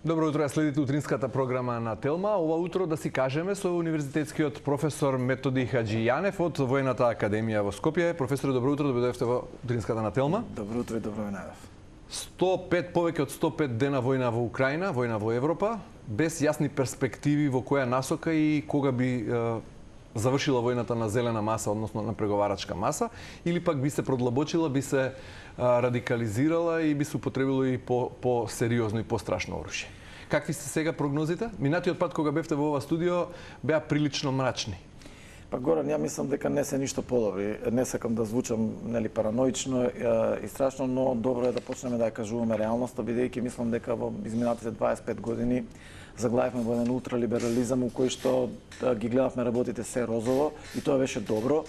Добро утро, следите утринската програма на Телма. Ова утро да си кажеме со универзитетскиот професор Методи Хаджијанев од Војната академија во Скопје. Професоре, добро утро, да дојдовте во утринската на Телма. Добро утро и добро ви најдов. 105 повеќе од 105 дена војна во Украина, војна во Европа, без јасни перспективи во која насока и кога би завршила војната на зелена маса, односно на преговарачка маса, или пак би се продлабочила, би се радикализирала и би се употребило и по-сериозно и по-страшно оружје. Какви се сега прогнозите? Минатиот пат кога бевте во ова студио беа прилично мрачни. Па Горан, ја мислам дека не се ништо подобри. Не сакам да звучам параноично и страшно, но добро е да почнеме да ја кажуваме реалноста, бидејќи мислам дека во изминатите 25 години заглавивме во еден ултралиберализам у кој што ги гледавме работите се розово и тоа беше добро,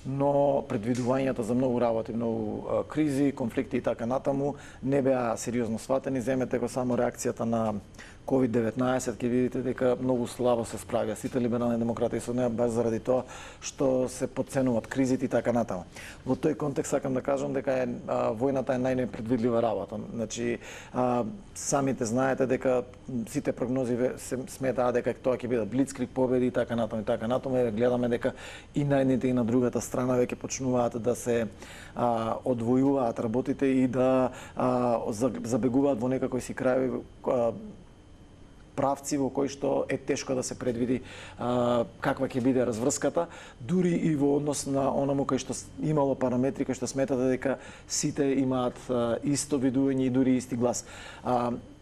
но предвидувањата за многу работи, многу кризи, конфликти и така натаму не беа сериозно сватени. Земете го само реакцијата на COVID-19, ќе видите дека многу слабо се справија сите либерални демократи со неа, баш заради тоа што се подценуваат кризите и така натаму. Во тој контекст сакам да кажам дека војната е најнепредвидлива работа. Значи, самите знаете дека сите прогнози се сметаат дека тоа ќе биде блицкриг победи и така натаму и така натаму. Гледаме дека и на едните и на другата страна веќе почнуваат да се одвојуваат работите и да забегуваат во некои си крајови, правци во кои што е тешко да се предвиди каква ќе биде разврската, дури и во однос на оному кој што имало параметри кои што сметате дека сите имаат исто видување и дури исти глас.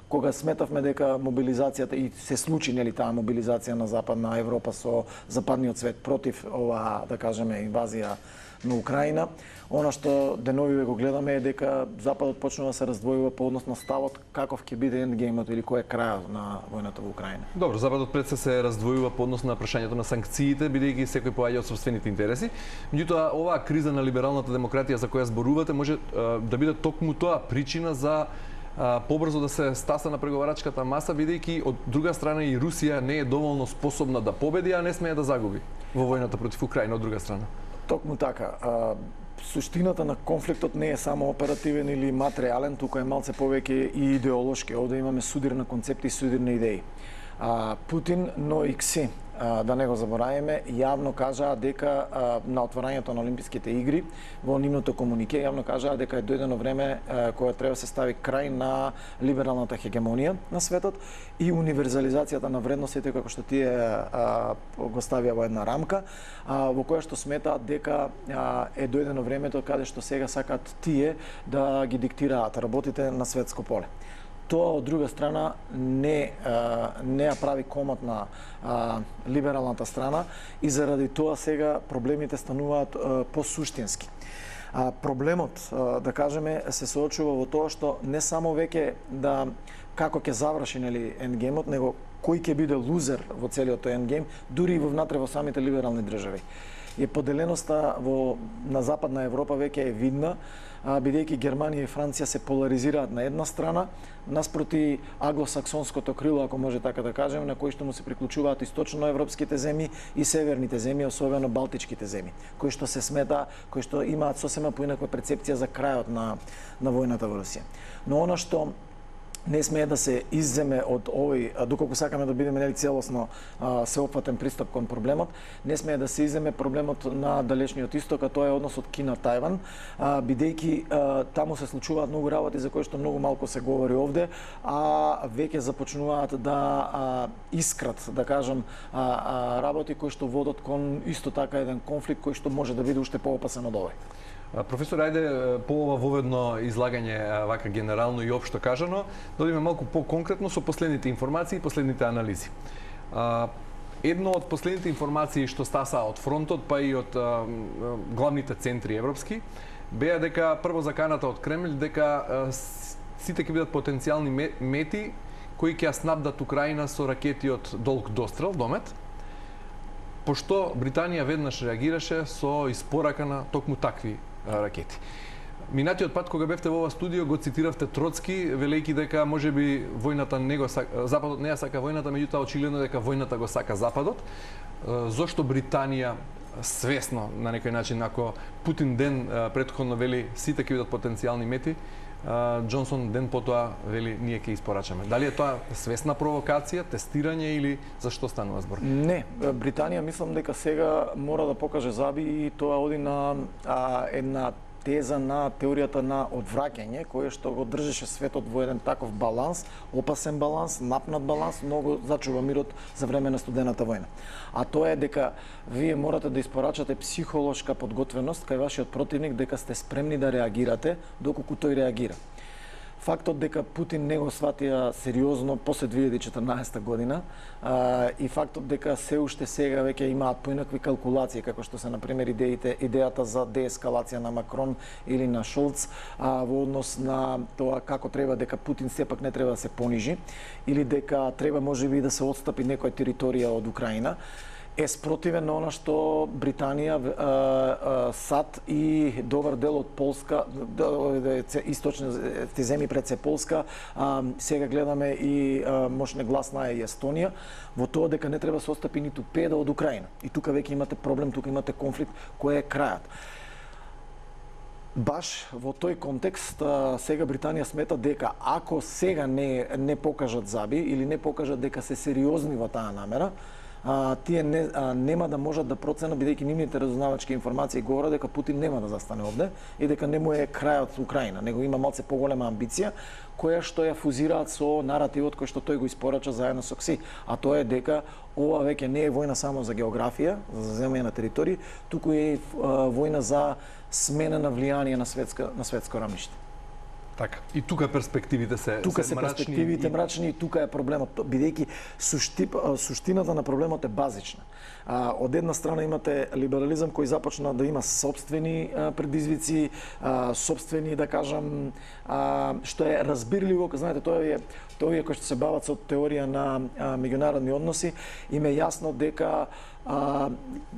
Кога сметавме дека мобилизацијата и се случи таа мобилизација на Западна Европа со западниот свет против ова, да кажеме, инвазија на Украина, она што деновиве го гледаме е дека Западот почнува да се раздвојува по однос на ставот каков ќе биде ендгеймот или кој е крајот на војната во Украина. Добро, Западот пред се раздвојува по однос на прашањето на санкциите, бидејќи секој поаѓа од собствените интереси. Меѓутоа, оваа криза на либералната демократија за која зборувате може да биде токму тоа причина за побрзо да се стаса на преговарачката маса, бидејќи од друга страна и Русија не е доволно способна да победи, а не смее да загуби во војната против Украина од друга страна. Токму така. Суштината на конфликтот не е само оперативен или материјален, туку е малце повеќе и идеолошки. Овде имаме судир на концепти и судир на идеи. Путин, но и Кси, да не го забораваме, јавно кажаа дека на отворањето на Олимписките игри во нивното комунике јавно кажаа дека е дојдено време кога треба се стави крај на либералната хегемонија на светот и универзализацијата на вредностите како што тие го ставија во една рамка, во која што сметаат дека е дојдено времето каде што сега сакаат тие да ги диктираат работите на светско поле. Тоа, од друга страна, не ја прави комот на либералната страна и заради тоа сега проблемите стануваат посуштински. Проблемот, да кажеме, се соочува во тоа што не само веќе да како ќе заврши ендгеймот, него кој ќе биде лузер во целиот тој ендгейм, дури и во внатре во самите либерални држави. И поделеноста на Западна Европа веќе е видна, бидејќи Германија и Франција се поларизираат на една страна, наспроти англосаксонското крило, ако може така да кажем, на кој што му се приклучуваат источноевропските земји и северните земји, особено балтичките земји, кои што се смета, кои што имаат сосема поинаква перцепција за крајот на војната во Русија. Но она што не смее да се изземе од овој, доколку сакаме да бидеме целосно сеопфатен пристап кон проблемот, не смее да се изземе проблемот на далечниот исток, а тоа е односот Кина-Тајван, бидејќи таму се случуваат многу работи за кои што многу малку се говори овде, а веќе започнуваат да искрат, да кажам, работи кои што водат кон исто така еден конфликт кој што може да биде уште поопасен од овој. Професор, ајде по ова воведно излагање, вака генерално и општо кажано, да одиме малку по-конкретно со последните информации и последните анализи. Едно од последните информации што стаса од фронтот, па и од главните центри европски, беа дека прво заканата од Кремљ дека сите ќе бидат потенцијални мети кои ќе ја снабдат Украина со ракети од долг дострел, домет, пошто Британија веднаш реагираше со испорака на токму такви ракети. Минатиот пат кога бевте во ова студио го цитиравте Троцки, велејќи дека можеби војната не го сака, Западот не ја сака војната, меѓутоа очигледно дека војната го сака Западот. Зошто Британија свесно на некој начин, ако Путин ден претходно вели сите ќе бидат потенцијални мети, Џонсон ден потоа вели ние ќе испорачаме. Дали е тоа свесна провокација, тестирање или за што станува збор? Не, Британија мислам дека сега мора да покаже заби и тоа оди на една теза на теоријата на одвраќање, која што го држеше светот во еден таков баланс, опасен баланс, напнат баланс, многу зачува мирот за време на студената војна. А тоа е дека вие морате да испорачате психолошка подготвеност кај вашиот противник, дека сте спремни да реагирате доколку тој реагира. Фактот дека Путин не го сватија сериозно после 2014 година и фактот дека се уште сега веќе имаат поинакви калкулации, како што се например идејата за деескалација на Макрон или на Шолц во однос на тоа како треба дека Путин сепак не треба да се понижи или дека треба можеби да се отстапи некоја територија од Украина, е спротивен на она што Британија, САД и добар дел од Полска, источните земји пред се Полска, сега гледаме и можне гласна е и Естонија, во тоа дека не треба се отстапи ниту педа од Украина. И тука веќе имате проблем, тука имате конфликт кој е крајот. Баш во тој контекст сега Британија смета дека ако сега не покажат заби или не покажат дека се сериозни во таа намера, тие нема да можат да проценат, бидејќи нивните разузнавачки информации говорат дека Путин нема да застане овде и дека не му е крајот Украина, него има малце поголема амбиција која што ја фузираат со наративот кој што тој го испорача заедно со Кси, а тоа е дека ова веќе не е војна само за географија, за земја на територии, туку е војна за смена на влијание на светско рамниште. Така. И тука перспективите се мрачни. Перспективите мрачни и тука е проблемот, бидејќи суштината на проблемот е базична. Од една страна имате либерализам кој започна да има собствени предизвици, собствени, да кажам, што е разбирливо, знаете, тоа е кој што се бават со теорија на меѓународни односи, им е јасно дека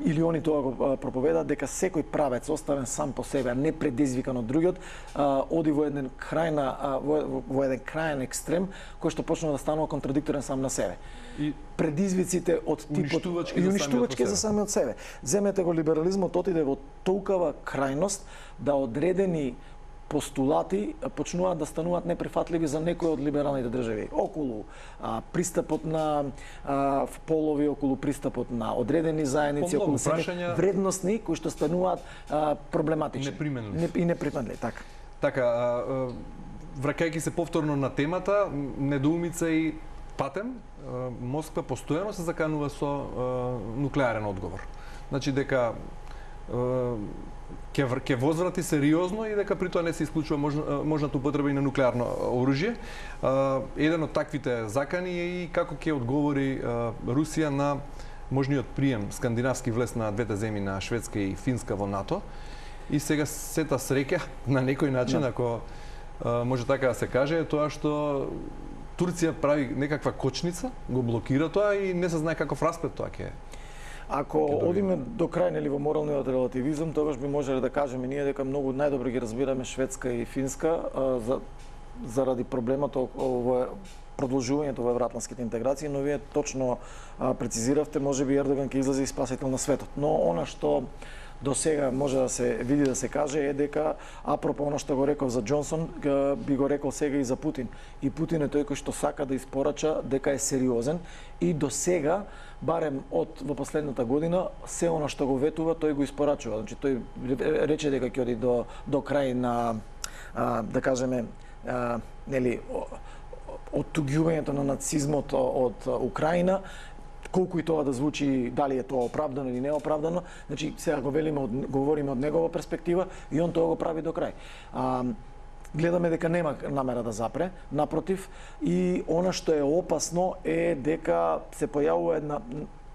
или они тоа го проповедаат дека секој правец оставен сам по себе, не предизвикан од другиот, оди во еден крајен екстрем кој што почнува да станува контрадикторен сам на себе. И предизвиците од типот уништувачки за самиот себе. Земете го либерализмот отиде во толкова крајност да одредени постулати почнуваат да стануваат неприфатливи за некои од либералните држави. Околу пристапот на полови, околу пристапот на одредени заедници, околу вредностни кои што стануваат проблематични и неприменливи. Така, враќајќи се повторно на темата, недоумица и патем, Москва постојано се заканува со нуклеарен одговор. Значи дека ќе возврати сериозно и дека при тоа не се исклучува можната употреба и на нуклеарно оружје. Еден од таквите закани е и како ќе одговори Русија на можниот прием скандинавски влез на двете земји на Шведска и Финска во НАТО. И сега сета среќа на некој начин, ако може така да се каже, е тоа што Турција прави некаква кочница, го блокира тоа и не се знае каков расплет тоа ќе. Ако одиме до крај нели во моралниот релативизам, тогаш би можеле да кажеме ние дека многу најдобро ги разбираме Шведска и Финска заради проблемот во продолжувањето во евроатлантските интеграции, но вие точно прецизиравте, можеби Ердоган ќе излезе и спасител на светот. Но она што до сега може да се види, да се каже е дека апропо оно што го реков за Џонсон, би го рекол сега и за Путин. И Путин е тој кој што сака да испорача дека е сериозен и до сега барем во последната година се оно што го ветува тој го испорачува. Значи тој рече дека ќе оди до крај на да кажеме нели оттуѓувањето на нацизмот од Украина. Колку и тоа да звучи, дали е тоа оправдано или неоправдано, значи сега говориме од негова перспектива и он тоа го прави до крај. Гледаме дека нема намера да запре, напротив, и она што е опасно е дека се појавува една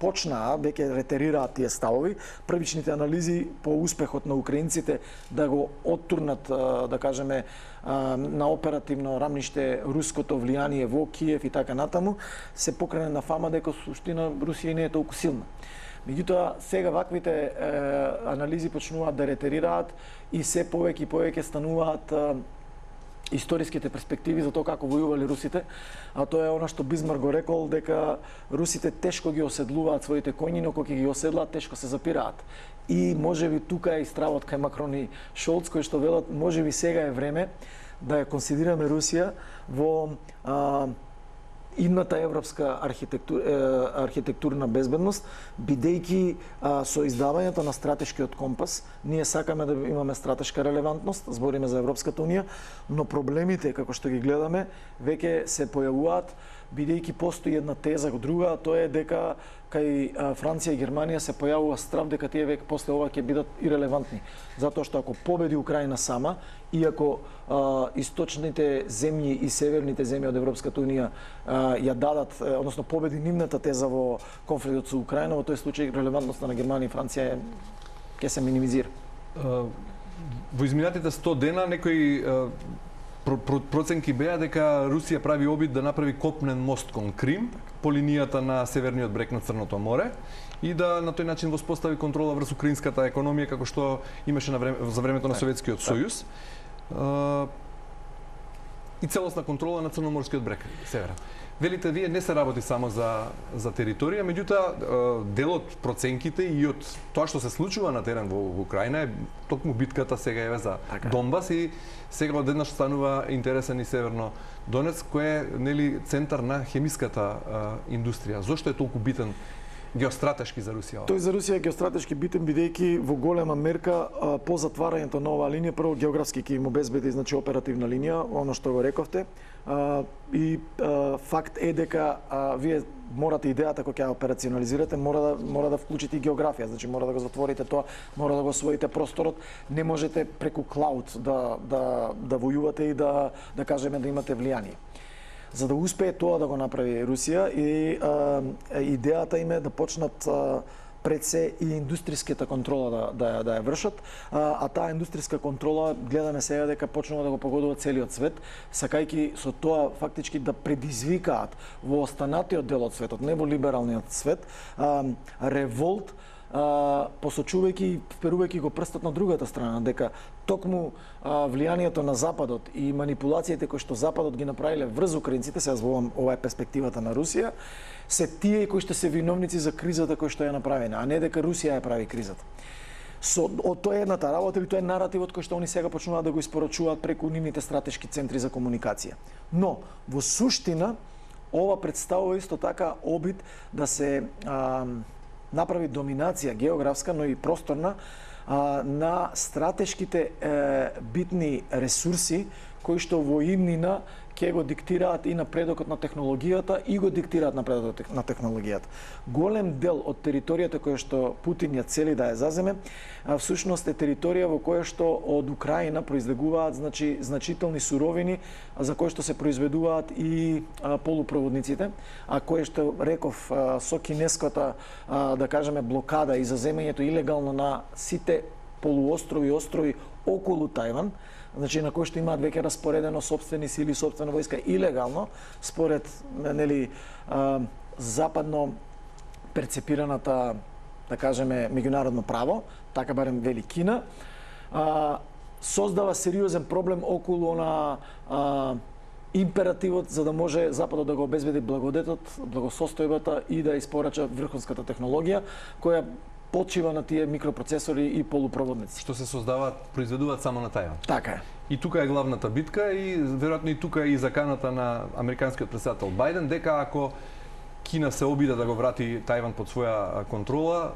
почнаа, веќе ретерираат тие ставови, првичните анализи по успехот на украинците да го оттурнат, да кажеме, на оперативно рамниште руското влијание во Киев и така натаму, се покрене на фама дека суштина Русија не е толку силна. Меѓутоа, сега ваквите анализи почнуваат да ретерираат и се повеќе и повеќе стануваат историските перспективи за тоа како војувале русите, а тоа е она што Бисмарк го рекол дека русите тешко ги оседлуваат своите коњи, но кога ги оседлаат тешко се запираат. и можеби тука е и стравот кај Макрон и Шолц, кои што велат можеби сега е време да ја консидераме Русија во идната европска архитектурна безбедност, бидејќи со издавањето на стратешкиот компас, ние сакаме да имаме стратешка релевантност, збориме за Европската унија, но проблемите, како што ги гледаме, веќе се појавуваат, бидејќи постои една теза друга, а тоа е дека кај Франција и Германија се појавува страв дека тие веќе после ова ќе бидат ирелевантни. Затоа што ако победи Украина сама, и ако источните земји и северните земји од Европската унија ја дадат, односно победи нивната теза во конфликтот со Украина, во тој случај релевантноста на Германија и Франција ќе се минимизира. Во изминатите 100 дена некои проценки беа дека Русија прави обид да направи копнен мост кон Крим по линијата на северниот брег на Црното море и да на тој начин воспостави контрола врз украинската економија како што имаше за времето на Советскиот сојуз. И целосна контрола на Црноморскиот брег, северен. Велите, вие не се работи само за територија, меѓутоа дел од проценките и од тоа што се случува на терен во Украина е токму битката сега еве за Донбас и сега одеднаш станува интересен и Северно Донецк, кој е нели центар на хемиската индустрија. Зошто е толку битен геостратешки за Русија? Тој за Русија е геостратешки битен бидејќи во голема мерка по затварањето на оваа линија прво географски ќе им обезбеди значи оперативна линија, оно што го рековте. И факт е дека вие морате идејата кога ќе ја операционализирате, мора да вклучите и географија, значи мора да го затворите тоа, мора да го освоите просторот, не можете преку клауд да војувате и да кажеме да имате влијание. За да успее тоа да го направи Русија и идејата им е да почнат пред се и индустријската контрола да ја вршат, а таа индустријска контрола гледаме сега дека почнува да го погодува целиот свет, сакајќи со тоа фактички да предизвикаат во останатиот дел од светот, не во либералниот свет, револт, посочувајќи и вперувајќи го прстот на другата страна, дека токму влијанието на Западот и манипулациите кои што Западот ги направиле врз украинците, сега зборувам ова е перспективата на Русија, се тие кои што се виновници за кризата која што ја направена, а не дека Русија ја прави кризата. Од тоа е едната работа или тоа е наративот кој што они сега почнуваат да го испорачуваат преку нивните стратешки центри за комуникација. Но во суштина ова представува исто така обид да се направи доминација географска, но и просторна на стратешките битни ресурси кои што во иднина ќе го диктираат и напредокот на технологијата и го диктираат напредокот на технологијата. Голем дел од територијата која што Путин ја цели да ја заземе, всушност е територија во која што од Украина произведуваат значителни суровини за кои што се произведуваат и полупроводниците, а кои што реков со кинеската да кажеме блокада и заземањето илегално на сите полуострови и острови околу Тајван, значи на кои што имаат веќе распоредено собствени сили, собствена војска илегално според нели западно перцепираната да кажеме меѓународно право, така барем вели Кина, создава сериозен проблем околу на императивот за да може Западот да го обезбеди благодетот, благосостојбата и да испорача врховската технологија која почива на тие микропроцесори и полупроводници. Што се создаваат, произведуваат само на Тајван. Така е. И тука е главната битка и веројатно и тука е и заканата на американскиот претседател Бајден дека ако Кина се обиде да го врати Тајван под своја контрола,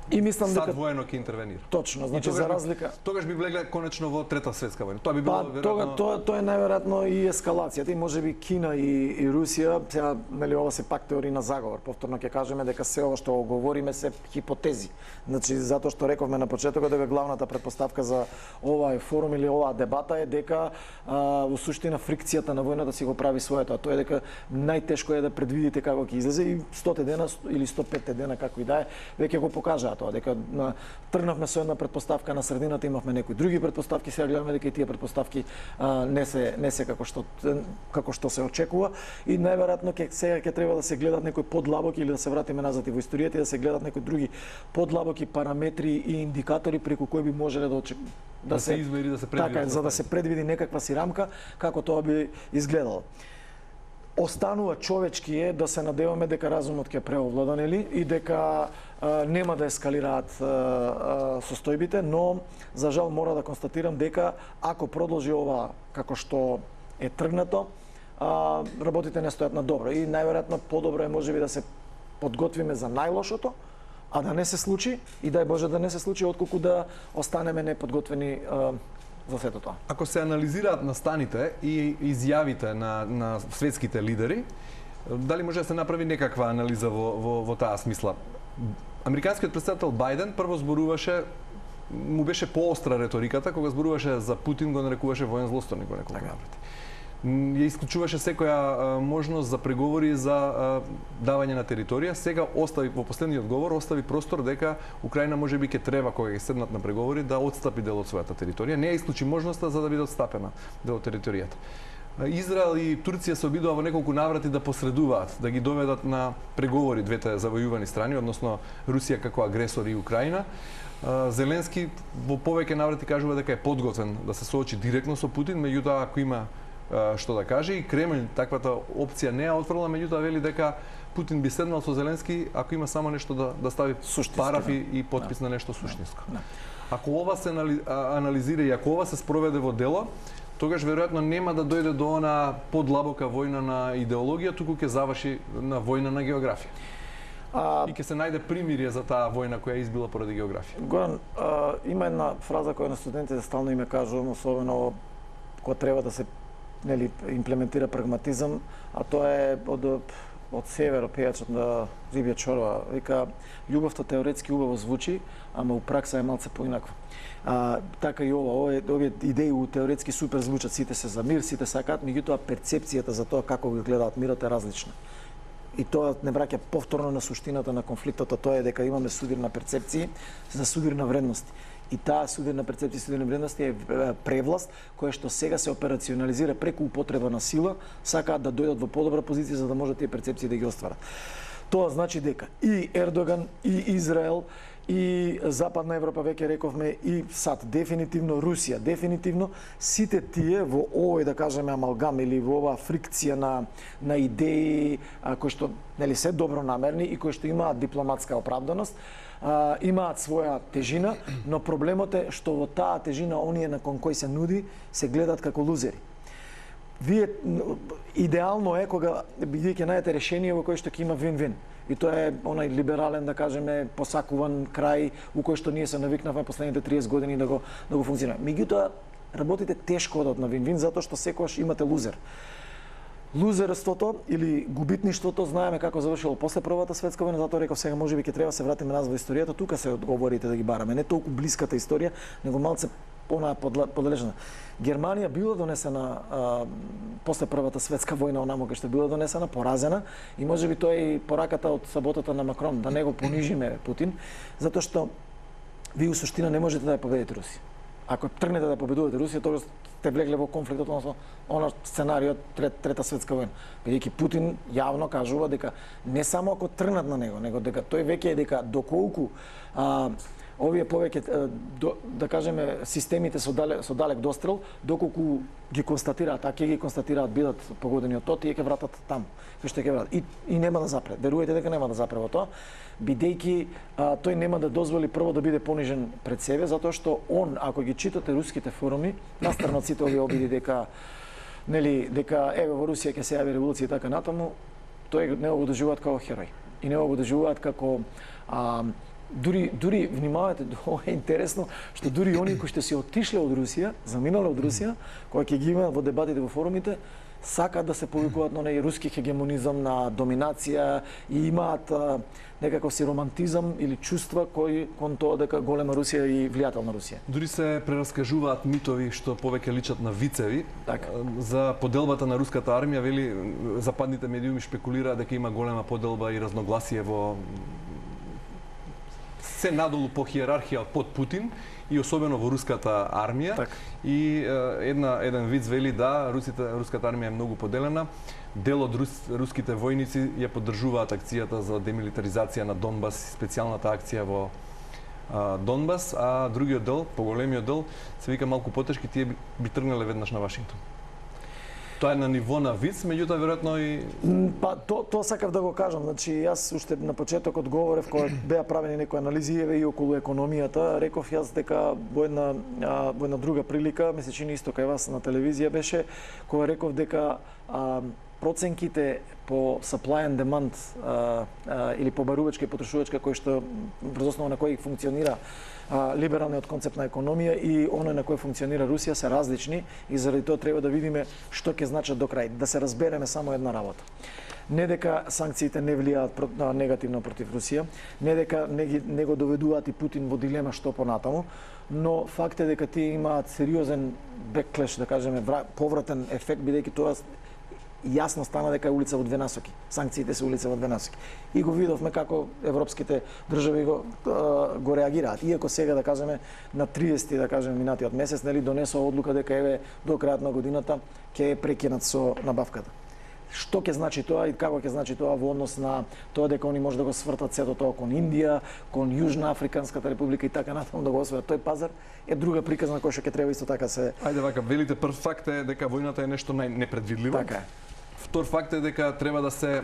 и мислам дека воено ќе интервенира. Точно, значи за разлика тогаш би влегле конечно во трета светска војна. Тоа би било веројатно тоа е најверојатно и ескалацијата и можеби Кина и Русија, сега нели ова се пак теории на заговор. Повторно ќе кажеме дека се ова што говориме се хипотези. Значи затоа што рековме на почетокот дека главната претпоставка за овој форум или оваа дебата е дека во суштина фрикцијата на војната си го прави своето, а тоа е дека најтешко е да предвидите како ќе излезе и 100 дена или 105 дена како и да е, веќе го покажаа тоа, дека тргнавме со една претпоставка на средината, имавме некои други претпоставки, сега гледаме дека и тие претпоставки не се како што се очекува и најверојатно сега ќе треба да се гледат некои подлабоки или да се вратиме назад и во историјата и да се гледат некои други подлабоки параметри и индикатори преку кои би можеле да се измери, да се предвиди. Така, за да се предвиди некаква си рамка како тоа би изгледало. Останува човечки е да се надеваме дека разумот ќе преовлада, нели, и дека нема да ескалираат состојбите, но за жал мора да констатирам дека ако продолжи ова како што е тргнато, работите не стојат на добро и најверојатно подобро е можеби да се подготвиме за најлошото, а да не се случи и дај Боже да не се случи, отколку да останеме неподготвени за сето тоа. Ако се анализираат настаните и изјавите на светските лидери, дали може да се направи некаква анализа во таа смисла? Американскиот претседател Бајден прво зборуваше, му беше поостра реториката, кога зборуваше за Путин, го нарекуваше воен злосторник во неколку наврати. Ја исклучуваше секоја можност за преговори за давање на територија. Сега остави во последниот говор остави простор дека Украина можеби ќе треба кога ќе седнат на преговори да отстапи дел од својата територија. Не ја исклучи можноста за да биде отстапена дел од територијата. Израел и Турција се обидува во неколку наврати да посредуваат, да ги доведат на преговори двете завојувани страни, односно Русија како агресор и Украина. Зеленски во повеќе наврати кажува дека е подготвен да се соочи директно со Путин, меѓутоа ако има што да каже, и Кремљ таквата опција не ја отфрла, меѓутоа вели дека Путин би седнал со Зеленски ако има само нешто да стави параф и подпис на нешто суштинско. Ако ова се анализира и ако ова се спроведе во дело, тогаш веројатно нема да дојде до она подлабока војна на идеологија, туку ќе заврши на војна на географија. И ќе се најде примирие за таа војна која е избила поради географија. Горан, има една фраза која на студентите стално им кажувам, особено кога треба да се имплементира прагматизам, а тоа е од север, пејачот на рибја чорва. Вика, љубовта теоретски убаво звучи, ама у пракса е малце поинаква. Така и овие идеи у теоретски супер звучат, сите се за мир, сите сакаат, меѓутоа перцепцијата за тоа како го гледаат мирот е различна. И тоа не враќа повторно на суштината на конфликтот, тоа е дека имаме судир на перцепции за судир на вредности. И таа судирна перцепција и судирна вредности е превласт која што сега се операционализира преку употреба на сила, сакаат да дојдат во подобра позиција за да можат тие перцепции да ги остварат. Тоа значи дека и Ердоган, и Израел, и Западна Европа, веќе рековме, и САД, дефинитивно Русија, дефинитивно сите тие во овој, да кажеме, амалгам или во оваа фрикција на идеи кои што нели се добронамерни и кои што имаат дипломатска оправданост, имаат своја тежина, но проблемот е што во таа тежина оние на кон кои се нуди се гледаат како лузери. Вие идеално е кога бидејќи најдете решение во кое што ќе има вин-вин. И тоа е онај либерален, да кажеме, посакуван крај у кој што ние се навикнавме последните 30 години да го функционира. Меѓутоа, работите тешко одат на вин-вин затоа што секогаш имате лузер. Лузерството или губитништвото знаеме како завршило после Првата светска војна, затоа реков сега можеби ќе треба се вратиме назад во историјата, тука се одговорите да ги бараме, не толку блиската историја, него малце онаа подалечна. Германија била донесена после Првата светска војна онамо кај што била донесена, поразена, и можеби тоа е и пораката од саботата на Макрон, да не го понижиме Путин, затоа што вие у суштина не можете да ја победите Русија. Ако тргнете да победувате Русија, тогаш сте влегле во конфликтот, односно она сценариот Трета светска војна. Бидејќи Путин јавно кажува дека не само ако тргнат на него, него дека тој веќе е дека доколку овие повеќе да кажеме системите со далек дострел, доколку ги констатираат, а ќе ги констатираат бидат погодени од тоа, тие ќе вратат таму, кај што ќе вратат. И нема да запре. Верувајте дека нема да запре во тоа, бидејќи тој нема да дозволи прво да биде понижен пред себе, затоа што он, ако ги читате руските форуми, настрана од сите овие обиди дека дека еве во Русија ќе се јави револуција и така натаму, тој не го доживуваат како херој. И не го доживуваат како дури внимавајте, ова е интересно, што дури оние кои што се отишле од Русија, заминале од Русија, кои ќе ги имаат во дебатите во форумите, сакаат да се повикуваат на онај руски хегемонизам, на доминација и имаат некако си романтизам или чувства кои кон тоа дека голема Русија и влијателна Русија. Дури се прераскажуваат митови што повеќе личат на вицеви. За поделбата на руската армија, вели, западните медиуми шпекулираат дека има голема поделба и разногласие во се надолу по хиерархија под Путин и особено во руската армија. Так. И еден виц вели да руската армија е многу поделена. Дел од руските војници ја поддржуваат акцијата за демилитаризација на Донбас, специјалната акција во Донбас, а другиот дел, поголемиот дел, се вика малку потешки, тие би тргнале веднаш на Вашингтон. Тоа е на ниво на виц, меѓутоа веројатно и Па тоа сакав да го кажам, значи јас уште на почетокот говорев кога беа правени некои анализи еве и околу економијата, реков јас дека во една друга прилика, ме се чини исто кај вас на телевизија беше, кога реков дека проценките по supply and demand или по барувачка и потрошувачка кој што врз основа на кој функционира либералниот концепт на економија и оној на кој функционира Русија се различни и заради тоа треба да видиме што ќе значат до крај, да се разбереме само една работа. Не дека санкциите не влијаат негативно против Русија, не дека не го доведуваат и Путин во дилема што понатаму, но факт е дека тие имаат сериозен беклеш, да кажеме, повратен ефект, бидејќи тоа јасно стана дека е улица во две насоки. Санкциите се улица во две насоки. И го видовме како европските држави го реагираат. Иако сега, да кажеме, на 30 да кажеме минатиот месец, нели донесоа одлука дека еве до крајот на годината ќе прекинат со набавката. Што ќе значи тоа и како ќе значи тоа во однос на тоа дека они може да го свртат сето тоа кон Индија, кон Јужна Африканската република и така натаму да го освојат тој пазар е друга приказна која што ќе треба исто така се. Ајде вака, велите прв факт е дека војната е нешто непредвидливо. Така е. Втор факт е дека треба да се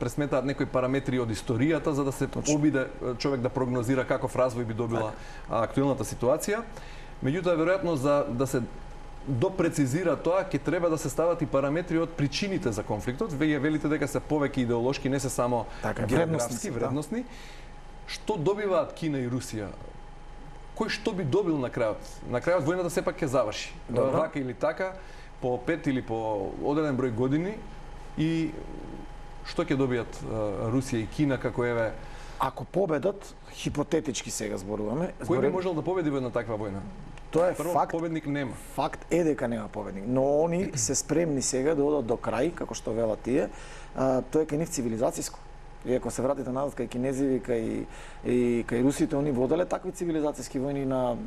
пресметаат некои параметри од историјата за да се обиде човек да прогнозира каков развој би добила актуелната ситуација. Меѓутоа веројатно за да се допрецизира тоа ќе треба да се стават и параметри од причините за конфликтот. Вие велите дека се повеќе идеолошки, не се само географски, вредностни. Што добиваат Кина и Русија? Кој што би добил на крајот? На крајот војната сепак ќе заврши. Вака или така, по 5 или по одреден број години и што ќе добијат Русија и Кина како еве ако победат, хипотетички сега зборуваме, кој би можел да победи во една таква војна? Тоа е Прво, факт. победник нема. Факт е дека нема победник, но они се спремни сега да одат до крај, како што велат тие. Тоа е кај нив цивилизацијско. И ако се вратите назад кај кинези и кај русите, они воделе такви цивилизацијски војни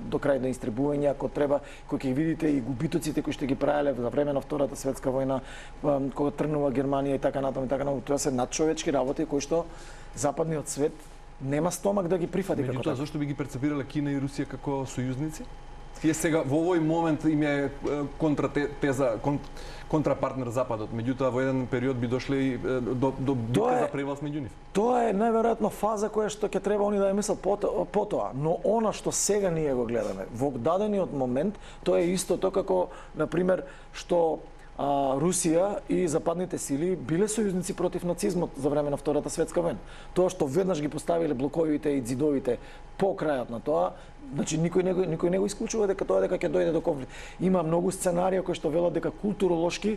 до крај на истребување, ако треба, кој ќе видите и губитоците кои што ги правеле за време на Втората светска војна, кога тргнува Германија и така натаму, тоа се надчовечки работи кои што западниот свет нема стомак да ги прифати како така. Зошто би ги перцепирале Кина и Русија како сојузници? Тие сега во овој момент им е контрапартнер Западот, меѓутоа во еден период би дошле и до битка за превласт меѓу нив. Тоа е најверојатно фаза која што ќе треба они да ја мислат потоа, но она што сега ние го гледаме во дадениот момент, тоа е истото како на пример што Русија и западните сили биле сојузници против нацизмот за време на Втората светска војна. Тоа што веднаш ги поставиле блоковите и ѕидовите по крајот на тоа, значи никој не го исклучува дека ќе дојде до конфликт. Има многу сценарија кои што велат дека културолошки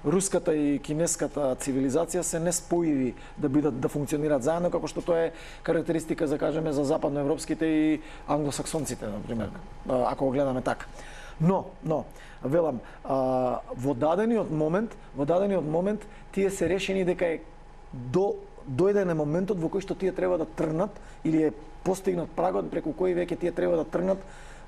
руската и кинеската цивилизација се неспојиви да функционираат заедно, како што тоа е карактеристика за кажеме за западноевропските и англосаксонците на пример, ако го гледаме така. Но велам, во дадениот момент тие се решени дека е дојде на моментот во кој што тие треба да тргнат или е постигнат прагот преку кој веќе тие треба да тргнат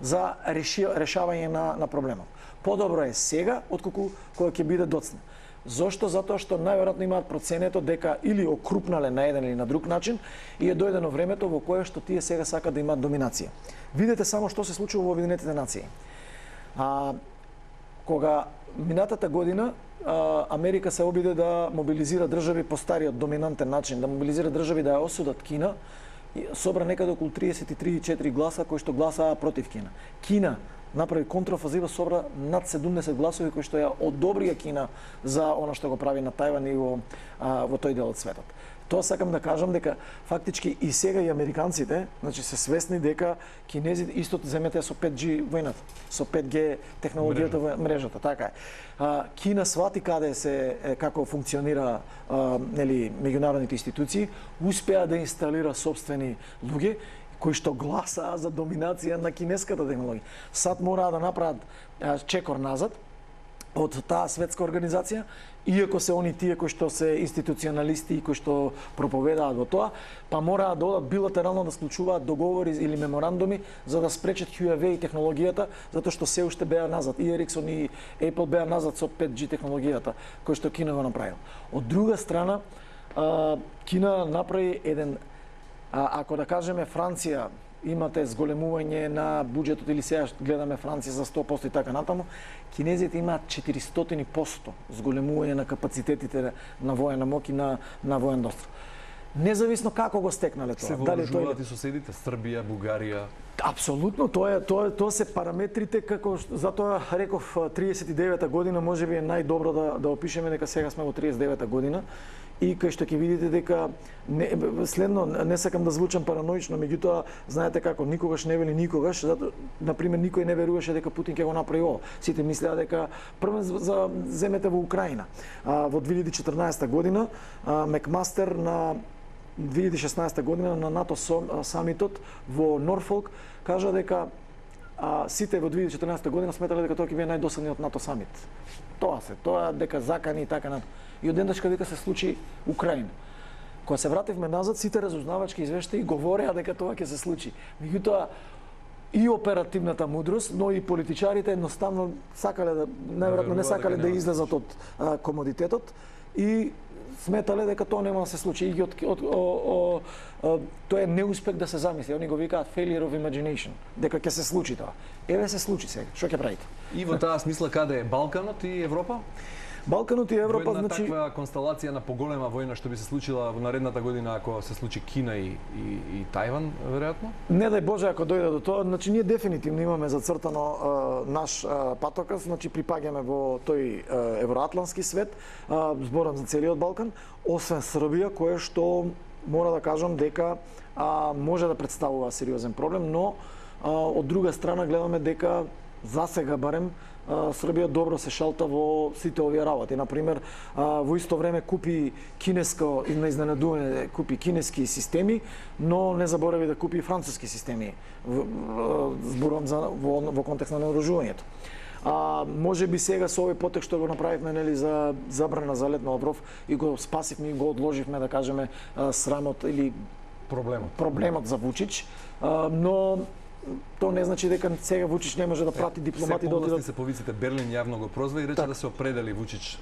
за решавање на проблемот. Подобро е сега отколку кога ќе биде доцна. Зошто? Затоа што најверојатно имаат проценето дека или окрупнале на еден или на друг начин и е дојдено времето во кое што тие сега сакаат да имаат доминација. Видете само што се случува во Обединетите нации. Кога минатата година Америка се обиде да мобилизира држави по стариот доминантен начин, да мобилизира држави да ја осудат Кина, собра некаде околу 33-4 гласа кои што гласаа против Кина. Кина направи контрафазива, собра над 70 гласови кои што ја одобрија Кина за она што го прави на Тајван и во тој дел од светот. Тоа сакам да кажам дека фактички и сега и американците, значи се свесни дека кинезите исто земете со 5G војната, со 5G технологијата во мрежата, така е. Кина свати каде како функционира нели меѓународните институции, успеа да инсталира сопствени луѓе кои што гласаа за доминација на кинеската технологија. Сад мораа да направат чекор назад од таа светска организација, иако се они тие кои што се институционалисти и кои што проповедаат во тоа, па мораат да одат билатерално да склучуваат договори или меморандуми за да спречат Huawei технологијата, затоа што се уште беа назад. И Ericsson и Apple беа назад со 5G технологијата, кој што Кина го направил. Од друга страна, Кина направи еден, ако да кажеме Франција имате зголемување на буџетот или сега гледаме Франција за 100% и така натаму, кинезите имаат 400% зголемување на капацитетите на воена моќ и на воен достав. Независно како го стекнале тоа. Се вооружуваат и соседите, Србија, Бугарија. Апсолутно, тоа се параметрите како затоа реков 39-та година можеби е најдобро да опишеме дека сега сме во 39-та година и кај што ќе видите дека следно не сакам да звучам параноично, меѓутоа знаете како никогаш не вели никогаш, затоа на пример никој не веруваше дека Путин ќе го направи ова. Сите мислеа дека прво за земете во Украина. Во 2014 година Мекмастер на 2016 година на НАТО самитот во Норфолк кажа дека сите во 2014 година сметале дека тоа ќе биде најдосадниот НАТО самит. Тоа дека закани и така натаму. И одеднашка дека се случи Украина. Кога се вративме назад, сите разузнавачки извештаи говореа дека тоа ќе се случи. Меѓутоа и оперативната мудрост, но и политичарите едноставно сакале најверојатно не сакале да излезат од комодитетот и сметале дека тоа нема да се случи и тоа е неуспех да се замисли. Они го викаат failure of imagination, дека ќе се случи тоа. Еве се случи сега. Што ќе правите? И во таа смисла каде е Балканот и Европа? Балканот и Европа, во една значи таква констелација на поголема војна што би се случила во наредната година ако се случи Кина и Тајван, веројатно? Не дај Боже ако дојде до тоа, значи ние дефинитивно имаме зацртано наш патоказ, значи припаѓаме во тој евроатлански свет, зборам за целиот Балкан, освен Србија, која што мора да кажам дека може да представува сериозен проблем, но од друга страна гледаме дека засега барем Србија добро се шалта во сите овие работи. Например, во исто време купи кинеско на изненадување, купи кинески системи, но не заборави да купи француски системи. Зборувам за во контекст на наоружувањето. Може би сега со овој потек што го направивме нели за забрана за лет на Одров и го спасивме и го одложивме да кажеме срамот или проблемот за Вучич, но тоа не значи дека сега Вучич не може да прати дипломати да одидат. Се повиците Берлин јавно го прозва и рече да се определи Вучич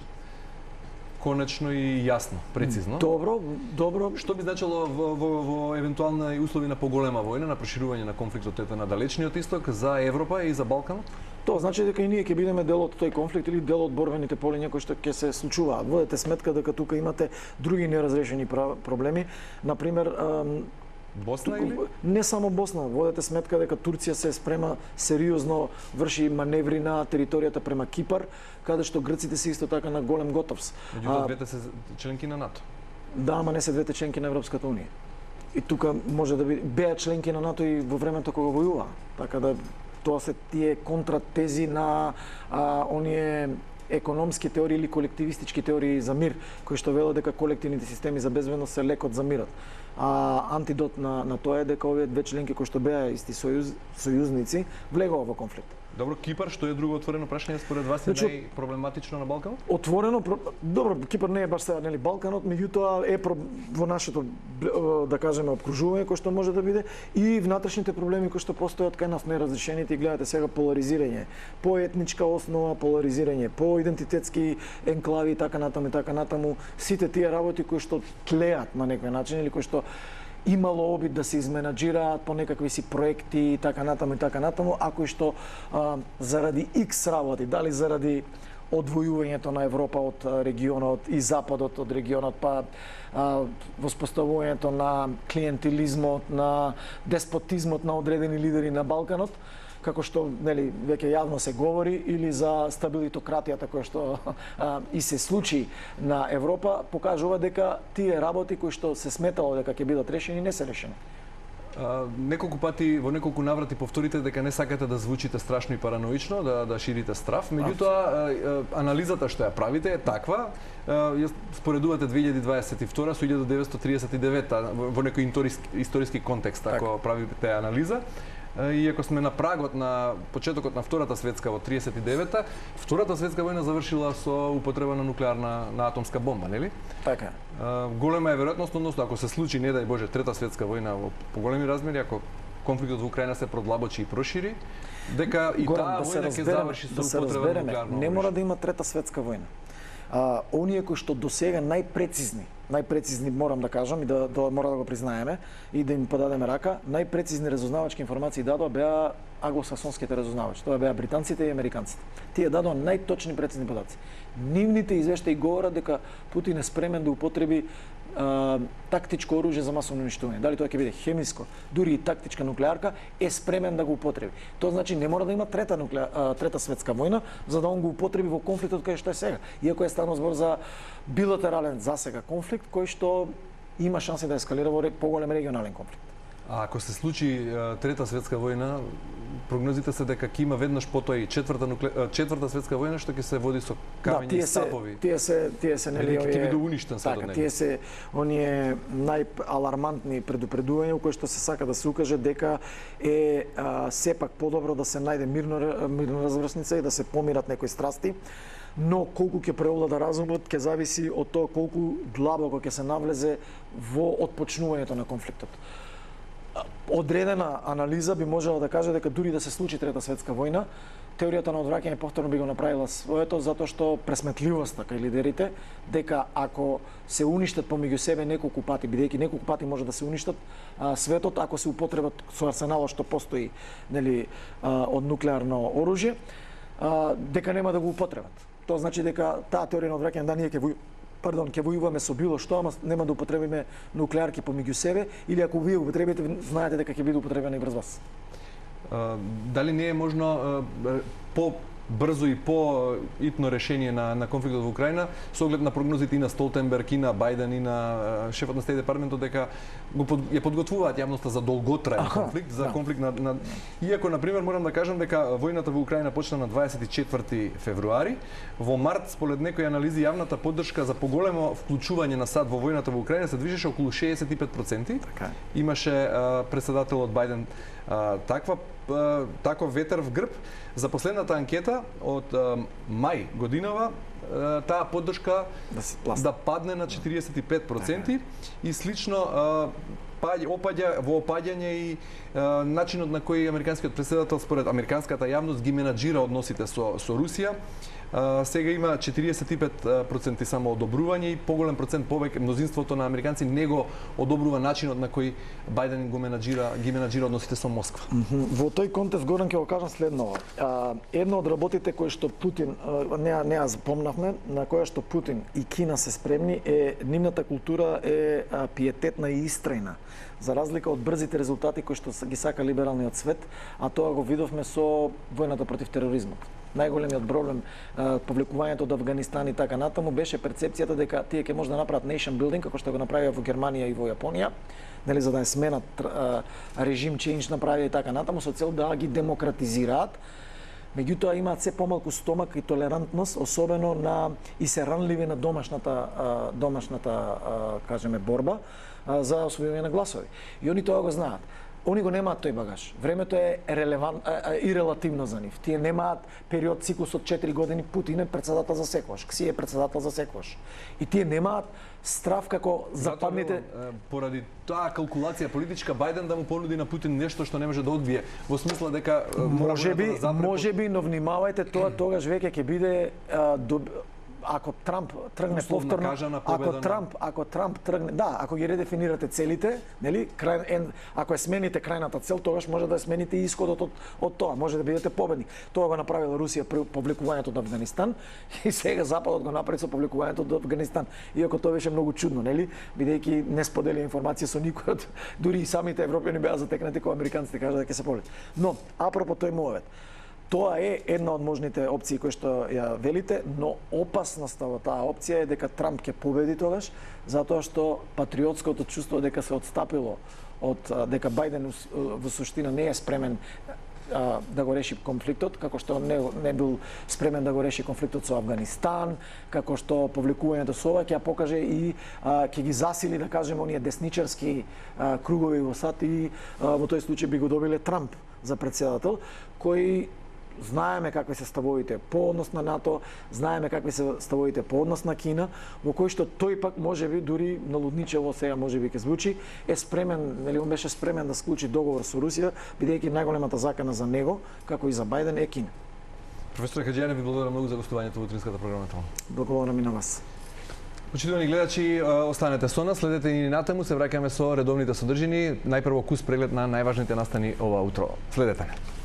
конечно и јасно, прецизно. Добро. Што би значило во евентуални услови на поголема војна, на проширување на конфликтот на далечниот исток за Европа и за Балканот? Тоа значи дека и ние ќе бидеме дел од тој конфликт или дел од борбените полиња кои што ќе се случуваат. Водете сметка дека тука имате други неразрешени проблеми, например Босна или? Не само Босна, водете сметка дека Турција се спрема сериозно врши маневри на територијата према Кипар, каде што грците се исто така на голем готовс. Меѓутоа двете се членки на НАТО. Да, ама не се двете членки на Европската унија. И тука може да беа членки на НАТО и во времето кога војува. Така да тоа се тие контратези на оние економски теории или колективистички теории за мир, кои што велат дека колективните системи за безбедност се лекот за мирот. Антидот на тоа е дека овие две членки кои што беа исти сојузници влегува во конфликт. Добро, Кипар, што е друго отворено прашање според вас е најпроблематично на Балканот? Отворено, добро, Кипар не е баш сега нели Балканот, меѓутоа е во нашето да кажеме опкружување кој што може да биде и внатрешните проблеми кои што постојат кај нас неразрешените и гледате сега поларизирање, по етничка основа поларизирање, по идентитетски енклави и така натаму, сите тие работи кои што тлеат на некој начин или кои што имало обид да се изменаџираат по некакви си проекти и така натаму, а кои што заради X работи, дали заради одвојувањето на Европа од регионот и Западот од регионот, па воспоставувањето на клиентелизмот, на деспотизмот на одредени лидери на Балканот, како што нели веќе јавно се говори, или за стабилитократијата која што и се случи на Европа, покажува дека тие работи кои што се сметало дека ќе бидат решени не се решени. Неколку пати во неколку наврати повторите дека не сакате да звучите страшно и параноично, да ширите страв, меѓутоа анализата што ја правите е таква. Ја споредувате 2022 со 1939 во некој историски контекст ако правите анализа. И ако сме на прагот на почетокот на Втората светска во 39-та, Втората светска војна завршила со употреба на нуклеарна на атомска бомба, нели? Така. Голема е веројатност, односно ако се случи не дај Боже Трета светска војна во поголеми размери, ако конфликтот во Украина се продлабочи и прошири, дека и таа војна ќе заврши со употреба на нуклеарно оружје. Не мора да има Трета светска војна. Оние кои што досега најпрецизни најпрецизни, морам да кажам и да мора да го признаеме и да им подадеме рака, најпрецизни разузнавачки информации дадоа беа англосаксонските разузнавачи, тоа беа британците и американците. Тие дадоа најточни прецизни подаци. Нивните извештаи говорат дека Путин е спремен да употреби тактичко оружје за масовно уништување. Дали тоа ќе биде хемиско, дури и тактичка нуклеарка, е спремен да го употреби. Тоа значи не мора да има трета светска војна за да он го употреби во конфликтот кој што е сега. Иако е станал збор за билатерален засега конфликт кој што има шанси да ескалира во поголем регионален конфликт. А ако се случи трета светска војна, прогнозите се дека ќе има веднаш потоа и четврта светска војна што ќе се води со камења и сапови. Тие се нели ќе биде уништен со така, тие се оние најалармантни предупредувања кои што се сака да се укаже дека е сепак подобро да се најде мирна развршница и да се помират некои страсти. Но колку ќе преовлада разумот ќе зависи од тоа колку длабоко ќе се навлезе во отпочнувањето на конфликтот. Одредена анализа би можела да каже дека дури да се случи трета светска војна, теоријата на одвраќање повторно би го направила своето, затоа што пресметливоста кај лидерите дека ако се уништат помеѓу себе неколку пати, бидејќи неколку пати може да се уништат светот ако се употребат со арсеналот што постои, нели, од нуклеарно оружје, дека нема да го употребат. Тоа значи дека таа теорија на одвраќање да ние ќе војуваме со било што, ама нема да употребиме нуклеарки помеѓу себе, или ако вие употребите, знаете дека ќе биде употребена и врз вас. Дали не е можно по-брзо и по-итно решение на конфликтот во Украина, со оглед на прогнозите и на Столтенберг, и на Бајден, и на шефот на Стејт департаментот, дека ја подготвуваат јавноста за долготраен конфликт, за конфликт на... Иако, например, морам да кажам дека војната во Украина почна на 24 февруари, во март, според некои анализи, јавната поддршка за поголемо вклучување на САД во војната во Украина се движеше околу 65%. Имаше председателот Бајден таков ветер в грб. За последната анкета од мај годинава таа поддршка да падне на 45% и слично опаѓа во опаѓање и начинот на кој американскиот претседател според американската јавност ги менаџира односите со Русија. Сега има 45% само одобрување и поголем процент повеќе мнозинството на американци не го одобрува начинот на кој Бајден ги менаџира односите со Москва. Во тој контекст Горан ќе го кажам следново. Едно од работите кои што Путин не ја запомнавме, на која што Путин и Кина се спремни е нивната култура е пиететна и истрајна. За разлика од брзите резултати кои што ги сака либералниот свет, а тоа го видовме со војната против тероризмот. Најголемиот проблем повлекувањето од Авганистан и така натаму беше перцепцијата дека тие ќе може да направат nation building како што го направија во Германија и во Јапонија, нели, за да ја сменат режим change направија и така натаму со цел да ги демократизираат. Меѓутоа имаат се помалку стомак и толерантност, особено на и се ранливи на домашната кажеме борба за освојување на гласови. И они тоа го знаат. Они го немаат тој багаж. Времето е и релативно за нив. Тие немаат период циклус од 4 години. Путин е председател за секогаш, Кси е председател за секогаш. И тие немаат страв како западните... Поради таа калкулација политичка Бајден да му понуди на Путин нешто што не може да одбие. Во смисла дека... Можеби, но внимавајте, тоа тогаш веќе ќе биде... Ако Трамп тргне повторно, ако Трамп тргне, да, ако ги редефинирате целите, нели, ако ја смените крајната цел, тогаш може да ја смените и исходот од тоа, може да бидете победник. Тоа го направила Русија при повлекувањето од Авганистан и сега Западот го направи со повлекувањето од Авганистан. Иако тоа беше многу чудно, нели, бидејќи не сподели информација со никој, дури и самите европјани беа затекнати кога американците кажа дека се повлече. Но апропо тој мовет, тоа е една од можните опции кои што ја велите, но опасноста во таа опција е дека Трамп ќе победи тогаш, затоа што патриотското чувство дека се отстапило од дека Бајден во суштина не е спремен да го реши конфликтот, како што не бил спремен да го реши конфликтот со Авганистан, како што повлекувањето со ова ќе покаже и ќе ги засили, да кажеме, оние десничарски кругови во САД и во тој случај би го добиле Трамп за председател, кој знаеме какви се ставовите по однос на НАТО, знаеме какви се ставовите по однос на Кина, во кој што тој пак можеби дури налудничево сега можеби ќе звучи, е спремен, нели он беше спремен да склучи договор со Русија, бидејќи најголемата закана за него, како и за Бајден, е Кина. Професор Хаџијанов, ви благодарам многу за гостувањето во утринската програма. Благодарам и на вас. Почитувани гледачи, останете со нас, следете ни натаму, се враќаме со редовните содржини. Најпрво кус преглед на најважните настани ова утро. Следете не.